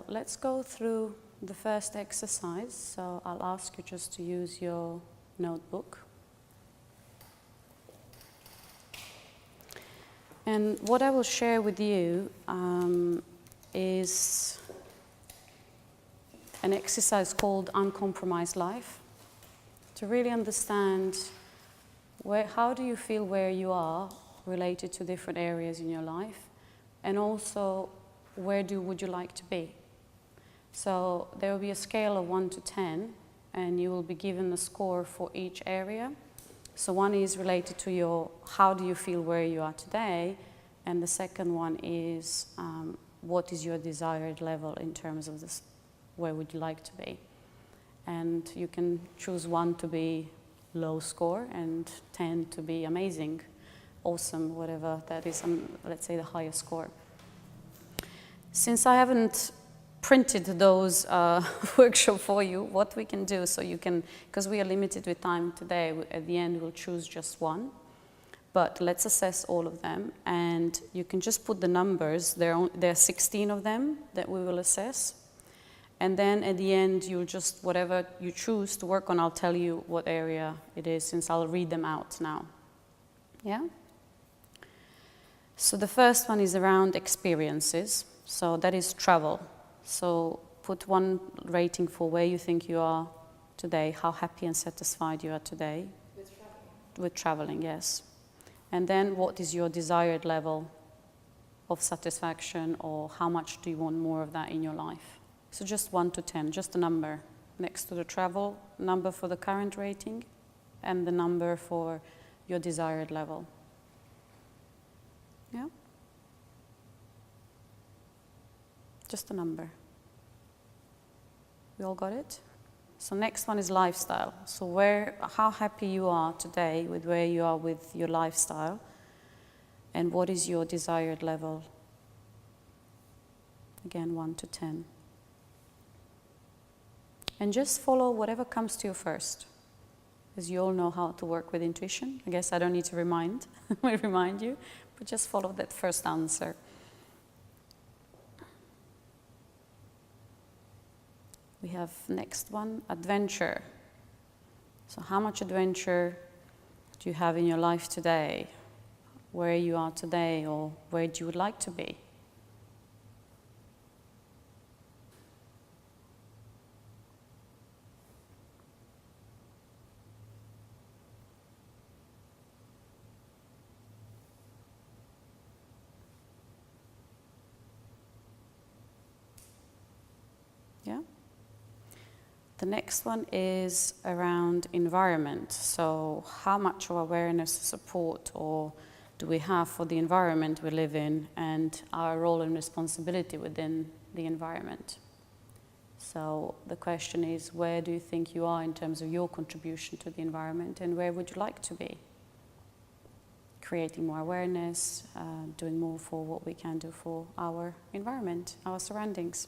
let's go through the first exercise. So I'll ask you just to use your notebook. And what I will share with you is an exercise called Uncompromised Life, to really understand how do you feel where you are related to different areas in your life, and also would you like to be. So there will be a scale of 1 to 10, and you will be given a score for each area. So one is related to how do you feel where you are today, and the second one is what is your desired level in terms of this, where would you like to be. And you can choose 1 to be low score and 10 to be amazing, awesome, whatever that is, let's say the highest score. Since I haven't printed those workshop for you, what we can do, so you can, because we are limited with time today, at the end we'll choose just one, but let's assess all of them, and you can just put the numbers. There are 16 of them that we will assess, and then at the end you'll just, whatever you choose to work on, I'll tell you what area it is, since I'll read them out now. Yeah? So the first one is around experiences, so that is travel. So put 1 rating for where you think you are today, how happy and satisfied you are today. With traveling? With traveling, yes. And then what is your desired level of satisfaction, or how much do you want more of that in your life? So just 1 to 10, just a number next to the travel, number for the current rating, and the number for your desired level. Yeah? Just a number. We all got it? So next one is lifestyle. So how happy you are today with where you are with your lifestyle, and what is your desired level? Again, 1 to 10. And just follow whatever comes to you first, because you all know how to work with intuition. I guess I don't need to remind you, but just follow that first answer. We have next one, adventure. So how much adventure do you have in your life today? Where you are today, or where you would like to be? Yeah? The next one is around environment. So how much of awareness, support, or do we have for the environment we live in, and our role and responsibility within the environment? So the question is, where do you think you are in terms of your contribution to the environment, and where would you like to be? Creating more awareness, doing more for what we can do for our environment, our surroundings.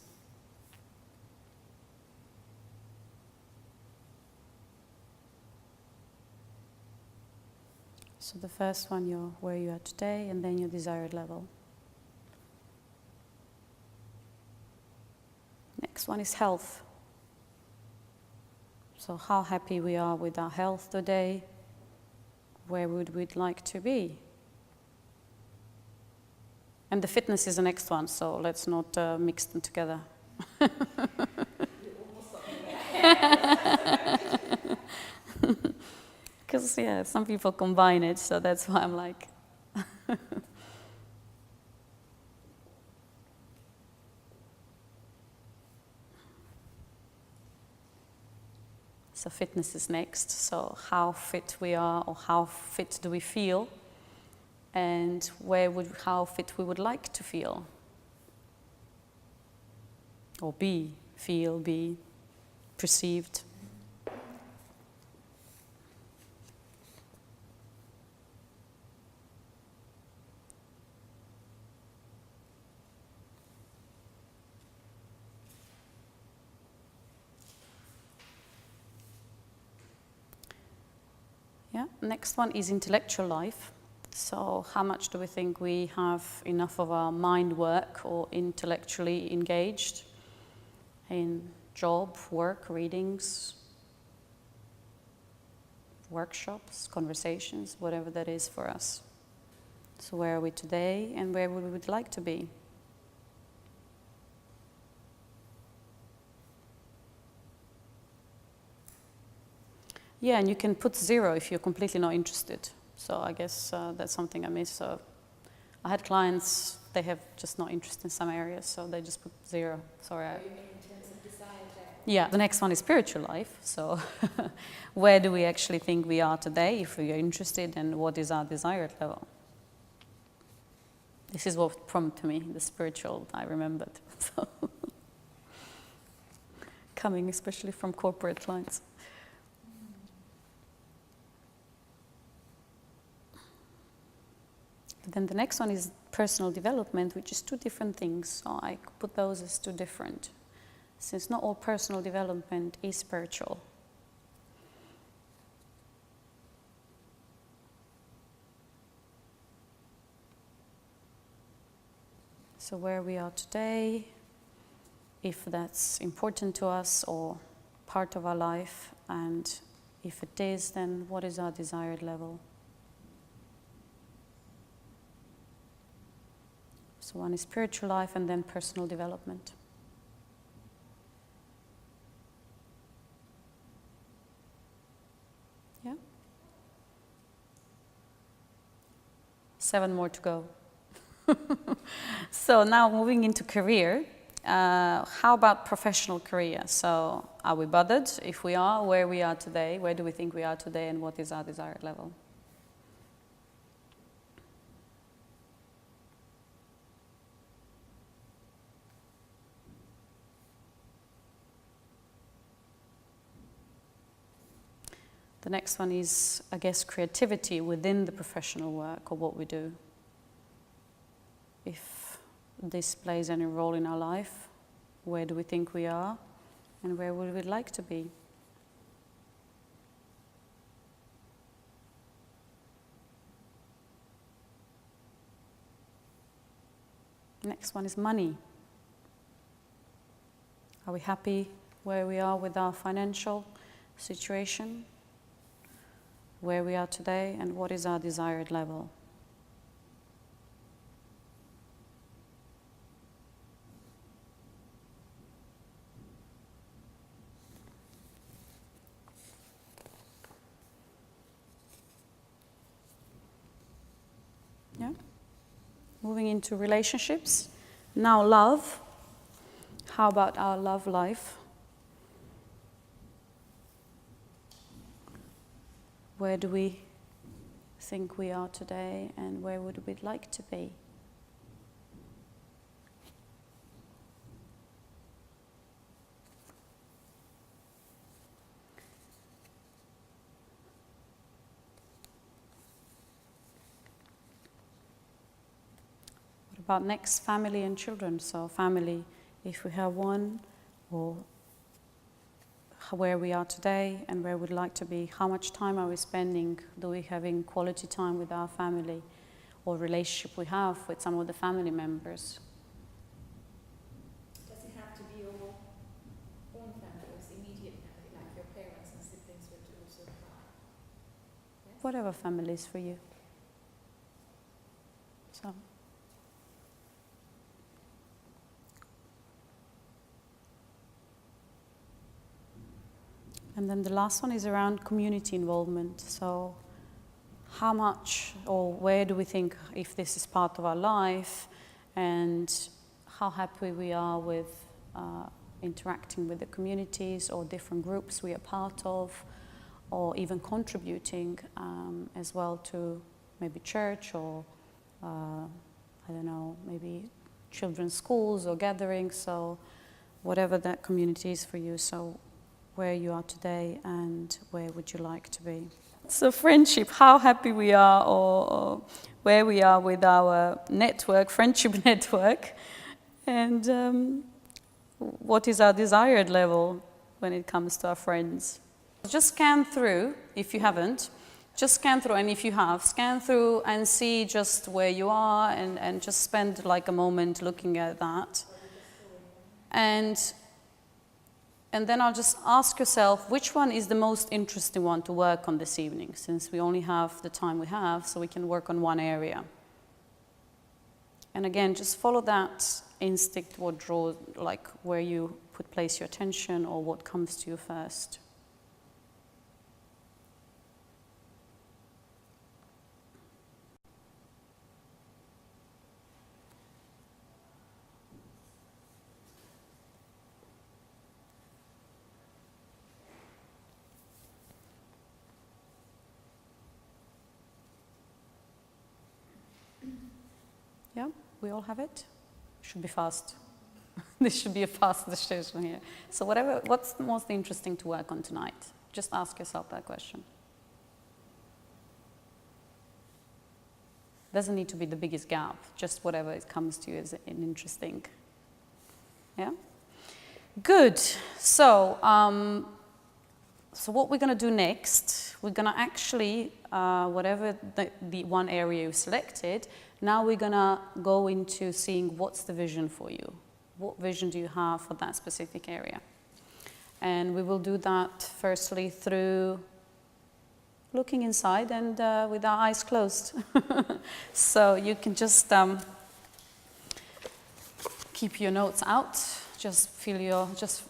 So the first one, where you are today, and then your desired level. Next one is health. So how happy we are with our health today, where would we like to be? And the fitness is the next one, so let's not mix them together. Because, yeah, some people combine it, so that's why I'm like... So fitness is next. So how fit we are, or how fit do we feel, and how fit we would like to feel, or be perceived. Yeah. Next one is intellectual life. So how much do we think we have enough of our mind work or intellectually engaged? in job, work, readings, workshops, conversations, whatever that is for us. So where are we today and where would we like to be? Yeah, and you can put 0 if you're completely not interested. So I guess that's something I miss. So I had clients, they have just not interest in some areas, so they just put 0. Sorry. What do you mean in terms of desire level? Yeah, the next one is spiritual life. So where do we actually think we are today, if we are interested, and what is our desired level? This is what prompted me, the spiritual, I remembered. So coming especially from corporate clients. Then the next one is personal development, which is 2 different things. So I put those as 2 different, since not all personal development is spiritual. So where we are today, if that's important to us or part of our life, and if it is, then what is our desired level? So one is spiritual life and then personal development. Yeah? 7 more to go. So now moving into career, how about professional career? So are we bothered? If we are, where we are today, where do we think we are today, and what is our desired level? The next one is, I guess, creativity within the professional work or what we do. If this plays any role in our life, where do we think we are and where would we like to be? Next one is money. Are we happy where we are with our financial situation? Where we are today and what is our desired level? Yeah. Moving into relationships. Now love. How about our love life? Where do we think we are today and where would we like to be? What about next, family and children? So family, if we have one, or where we are today and where we'd like to be. How much time are we spending? Do we having quality time with our family or relationship we have with some of the family members? Does it have to be your own family or immediate family, like your parents and siblings would also apply? Yes? Whatever family is for you. So. And then the last one is around community involvement. So how much or where do we think if this is part of our life, and how happy we are with interacting with the communities or different groups we are part of, or even contributing as well to maybe church or, I don't know, maybe children's schools or gatherings, so whatever that community is for you. So where you are today and where would you like to be. So friendship, how happy we are or where we are with our network, friendship network, and what is our desired level when it comes to our friends. Just scan through, if you haven't, just scan through, and if you have, scan through and see just where you are and just spend like a moment looking at that. And And then I'll just ask yourself, which one is the most interesting one to work on this evening, since we only have the time we have, so we can work on one area. And again, just follow that instinct, what draws, like where you place your attention or what comes to you first. Yeah, we all have it? Should be fast. This should be a fast decision here. So what's the most interesting to work on tonight? Just ask yourself that question. Doesn't need to be the biggest gap, just whatever it comes to you as an interesting. Yeah? Good. So, so what we're going to do next, we're going to actually, whatever the one area you selected, now we're going to go into seeing what's the vision for you. What vision do you have for that specific area? And we will do that firstly through looking inside and with our eyes closed. So you can just keep your notes out, just feel just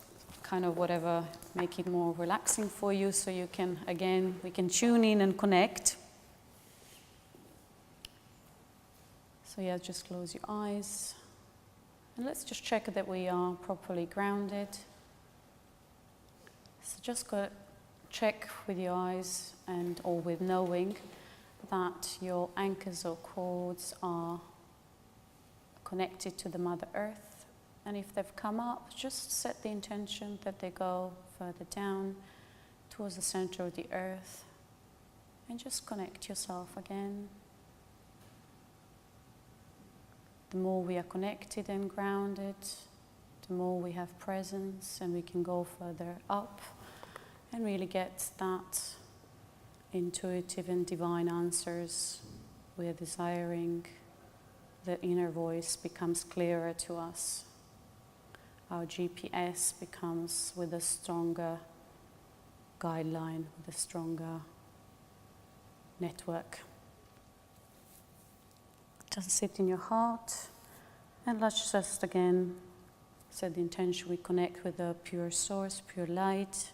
kind of whatever, make it more relaxing for you so you can, again, we can tune in and connect. So yeah, just close your eyes. And let's just check that we are properly grounded. So just go check with your eyes and or with knowing that your anchors or cords are connected to the Mother Earth. And if they've come up, just set the intention that they go further down towards the center of the earth. And just connect yourself again. The more we are connected and grounded, the more we have presence and we can go further up and really get that intuitive and divine answers we are desiring. The inner voice becomes clearer to us. Our GPS becomes with a stronger guideline, with a stronger network. Just sit in your heart and let's just again set the intention we connect with the pure source, pure light,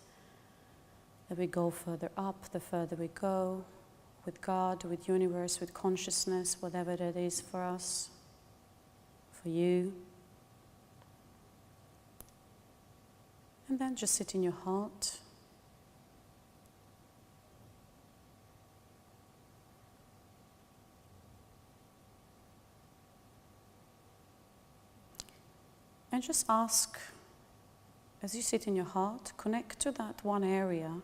that we go further up the further we go, with God, with universe, with consciousness, whatever that is for us, for you. And then just sit in your heart. And just ask, as you sit in your heart, connect to that one area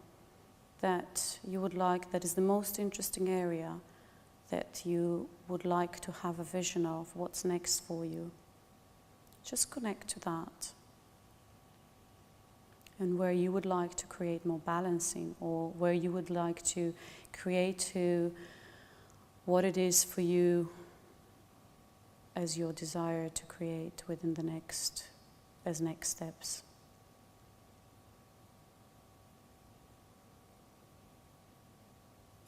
that you would like, that is the most interesting area that you would like to have a vision of, what's next for you. Just connect to that. And where you would like to create more balancing, or where you would like to create to what it is for you as your desire to create within the next steps.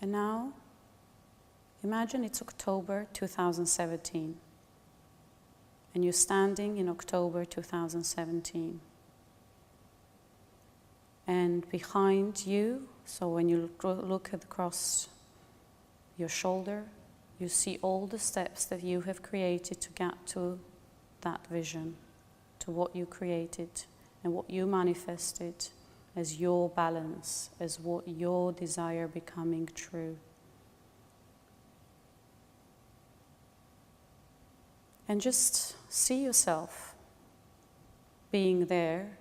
And now, imagine it's October 2017, and you're standing in October 2017. And behind you, so when you look across your shoulder, you see all the steps that you have created to get to that vision, to what you created and what you manifested as your balance, as what your desire becoming true. And just see yourself being there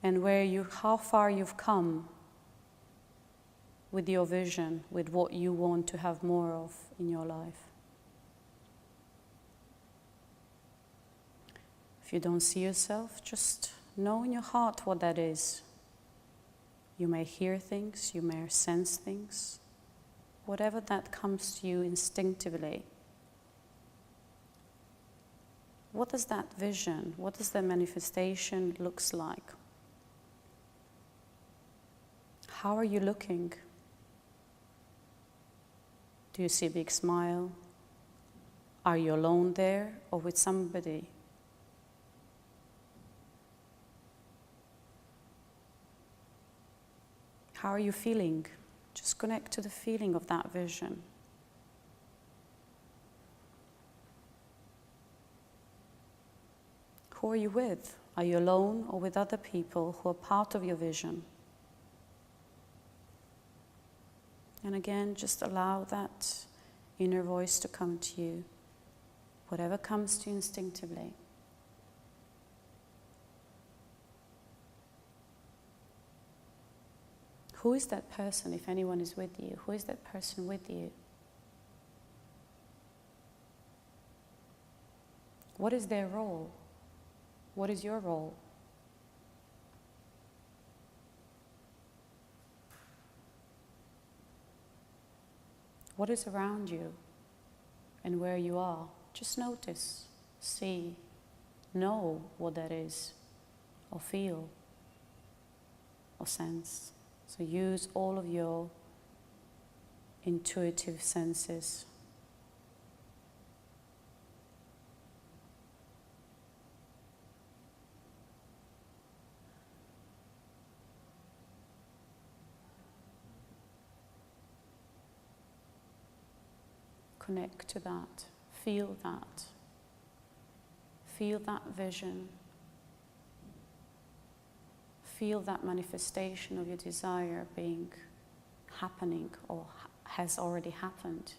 and how far you've come with your vision, with what you want to have more of in your life. If you don't see yourself, just know in your heart what that is. You may hear things, you may sense things, whatever that comes to you instinctively. what does that vision, what does the manifestation looks like? How are you looking? Do you see a big smile? Are you alone there or with somebody? How are you feeling? Just connect to the feeling of that vision. Who are you with? Are you alone or with other people who are part of your vision? And again, just allow that inner voice to come to you, whatever comes to you instinctively. Who is that person, if anyone is with you? Who is that person with you? What is their role? What is your role? What is around you and where you are? Just notice, see, know what that is, or feel, or sense. So use all of your intuitive senses. Connect to that, feel that. Feel that vision. Feel that manifestation of your desire happening or has already happened.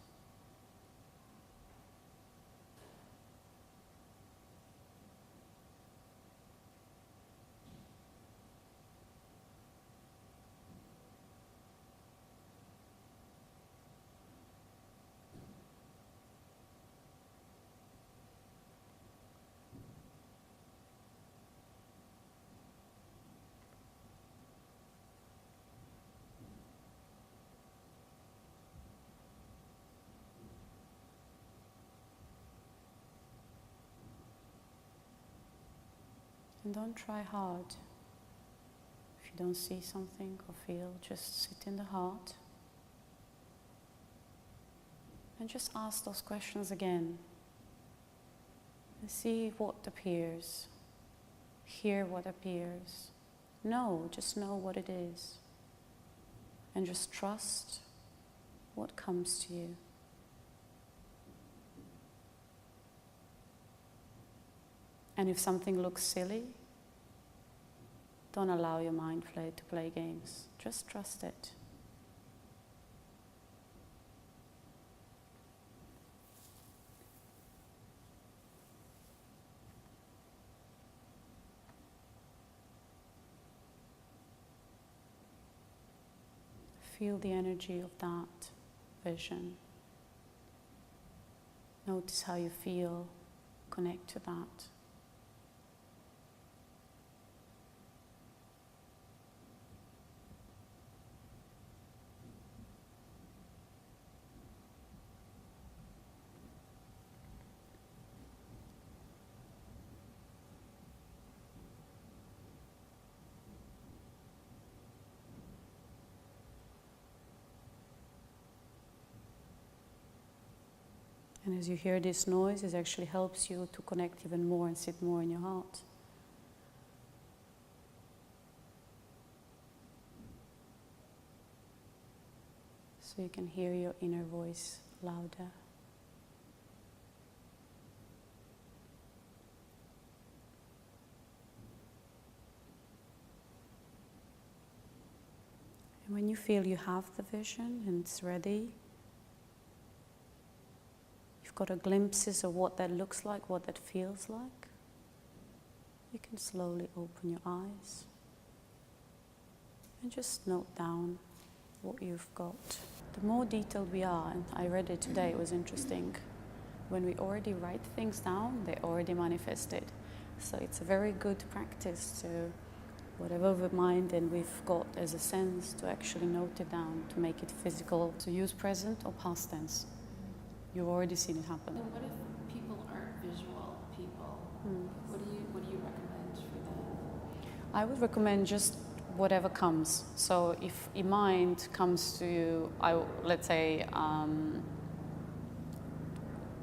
And don't try hard. If you don't see something or feel, just sit in the heart and just ask those questions again. And see what appears. Hear what appears. Just know what it is. And just trust what comes to you. And if something looks silly, don't allow your mind to play games. Just trust it. Feel the energy of that vision. Notice how you feel. Connect to that. And as you hear this noise, it actually helps you to connect even more and sit more in your heart. So you can hear your inner voice louder. And when you feel you have the vision and it's ready, got a glimpses of what that looks like, what that feels like, you can slowly open your eyes and just note down what you've got. The more detailed we are, and I read it today, it was interesting, when we already write things down, they already manifested. So it's a very good practice to, whatever the mind and we've got as a sense, to actually note it down, to make it physical, to use present or past tense. You've already seen it happen. And what if people aren't visual people? I would recommend just whatever comes. So if a mind comes to you, let's say,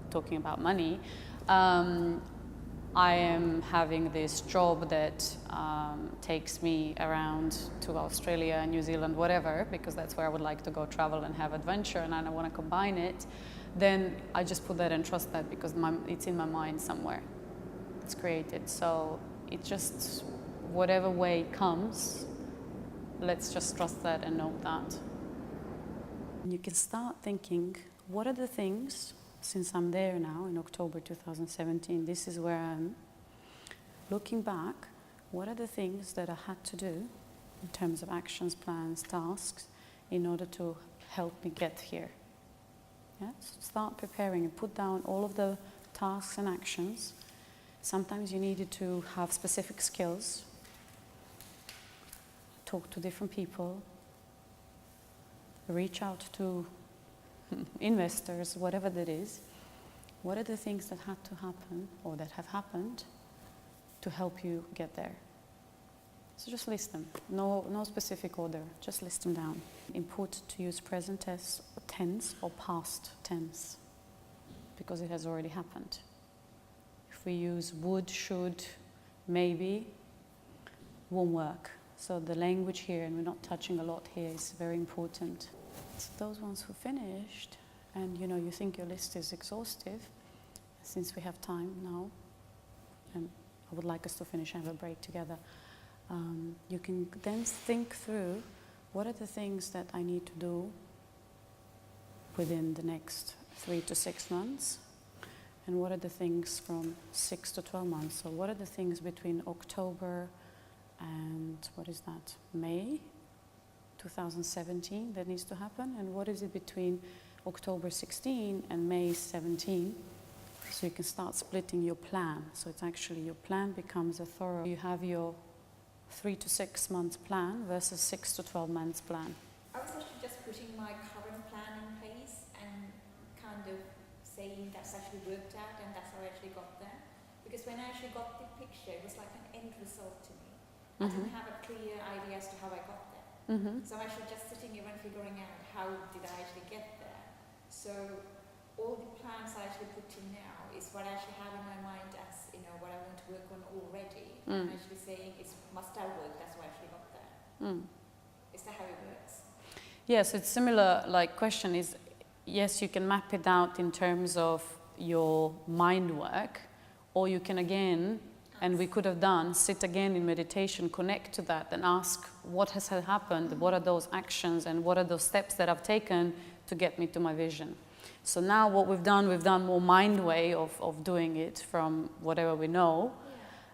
talking about money, I am having this job that takes me around to Australia, New Zealand, whatever, because that's where I would like to go travel and have adventure, and I want to combine it, then I just put that and trust that, because it's in my mind somewhere. It's created. So it just, whatever way comes, let's just trust that and know that. And you can start thinking, what are the things, since I'm there now in October 2017, this is where I am, looking back, what are the things that I had to do in terms of actions, plans, tasks, in order to help me get here? Yeah? So start preparing and put down all of the tasks and actions. Sometimes you needed to have specific skills, talk to different people, reach out to investors, whatever that is. What are the things that had to happen or that have happened to help you get there? So just list them. No specific order, just list them down. Important to use present tense or past tense, because it has already happened. If we use would, should, maybe, won't work. So the language here, and we're not touching a lot here, is very important. So those ones who finished, and you think your list is exhaustive, since we have time now, and I would like us to finish and have a break together, you can then think through what are the things that I need to do within the next 3 to 6 months, and what are the things from 6 to 12 months. So what are the things between October and, May 2017 that needs to happen, and what is it between October 16 and May 17, so you can start splitting your plan. So it's actually, your plan becomes a thorough, you have your 3 to 6 months plan versus 6 to 12 months plan. I was actually just putting my current plan in place and kind of saying that's actually worked out and that's how I actually got there. Because when I actually got the picture, it was like an end result to me. I didn't have a clear idea as to how I got there. So I'm actually just sitting here and figuring out how did I actually get there. So all the plans I actually put in now is what I actually have in my mind as, what I want to work on already. I'm actually saying, must I work? That's why I actually got there. Is that how it works? Yes, it's similar, question is, yes, you can map it out in terms of your mind work, or you can again, and we could have done, sit again in meditation, connect to that and ask what has happened, what are those actions and what are those steps that I've taken to get me to my vision. So now what we've done more mind way of doing it from whatever we know,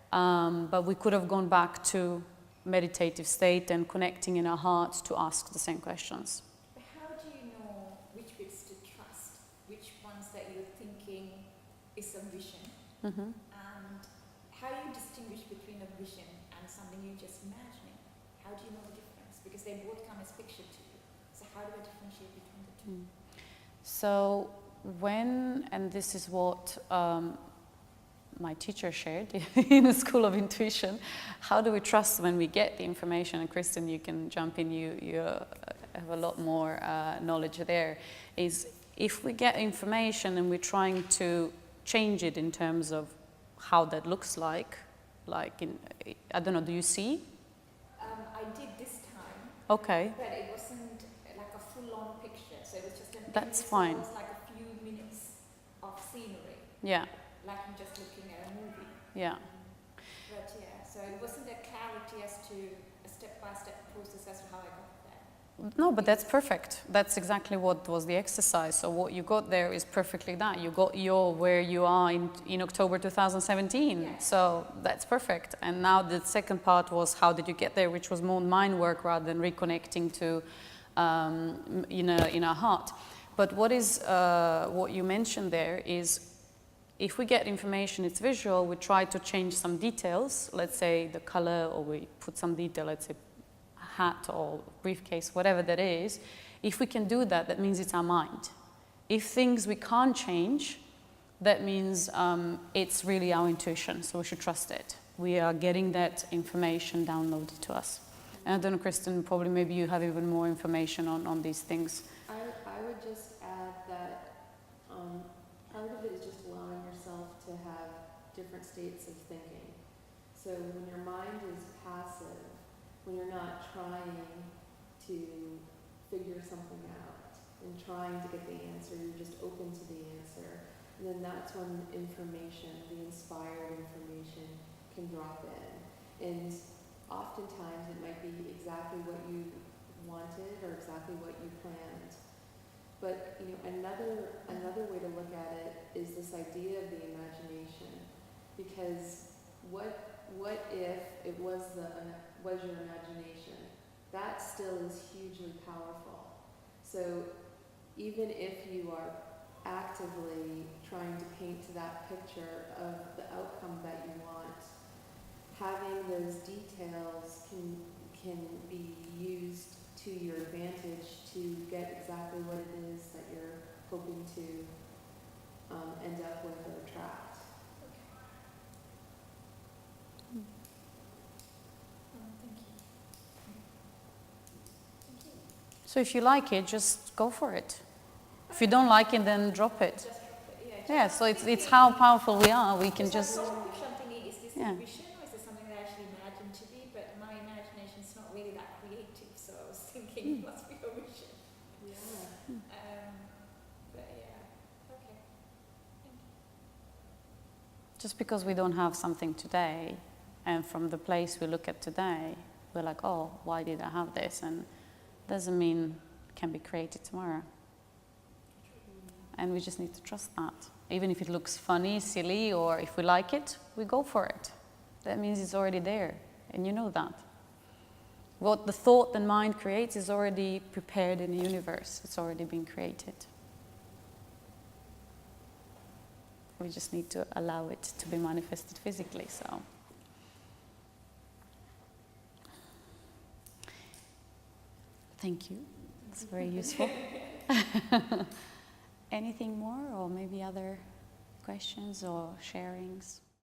but we could have gone back to meditative state and connecting in our hearts to ask the same questions. But how do you know which bits to trust, which ones that you're thinking is a vision? And how do you distinguish between a vision and something you're just imagining? How do you know the difference? Because they both come as picture to you. So how do I differentiate between the two? So and this is what my teacher shared in the School of Intuition, how do we trust when we get the information? And Kristen, you can jump in, you have a lot more knowledge there, is if we get information and we're trying to change it in terms of how that looks like I don't know, do you see? I did this time. Okay. But it wasn't like a full-on picture, so it was just That's fine. It was like a few minutes of scenery. Yeah. Like I'm just looking at a movie. Yeah. But yeah, so it wasn't a clarity as to a step-by-step process as to how I got there. No, but that's perfect. That's exactly what was the exercise. So what you got there is perfectly that. You got where you are in October 2017. Yeah. So that's perfect. And now the second part was how did you get there, which was more mind work rather than reconnecting to in our heart. But what you mentioned there is, if we get information, it's visual, we try to change some details, let's say the color, or we put some detail, let's say hat or briefcase, whatever that is. If we can do that, that means it's our mind. If things we can't change, that means it's really our intuition, so we should trust it. we are getting that information downloaded to us. And I don't know, Kristen, probably maybe you have even more information on these things. I would just add that part of it is just allowing yourself to have different states of thinking. So when your mind is passive, when you're not trying to figure something out and trying to get the answer, you're just open to the answer. And then that's when information, the inspired information, can drop in. And oftentimes it might be exactly what you wanted or exactly what you planned. But another way to look at it is this idea of the imagination. Because what if it was your imagination? That still is hugely powerful. So even if you are actively trying to paint that picture of the outcome that you want, having those details can be used to your advantage to get exactly what it is that you're hoping to end up with or attract. Thank you. Thank you. So if you like it, just go for it. If you don't like it, then drop it. Just drop it, Yeah, so it's how powerful we are. We can just... Something, is this Yeah. a vision or is this something that I actually imagined to be? But my imagination's not really that creative, so I was thinking it must be a vision. Yeah. But yeah, okay. Thank you. Just because we don't have something today, and from the place we look at today, we're like, oh, why did I have this? And doesn't mean it can be created tomorrow. And we just need to trust that. Even if it looks funny, silly, or if we like it, we go for it. That means it's already there, and you know that. What the thought and mind creates is already prepared in the universe. It's already been created. We just need to allow it to be manifested physically, so. Thank you. It's very useful. Anything more, or maybe other questions or sharings?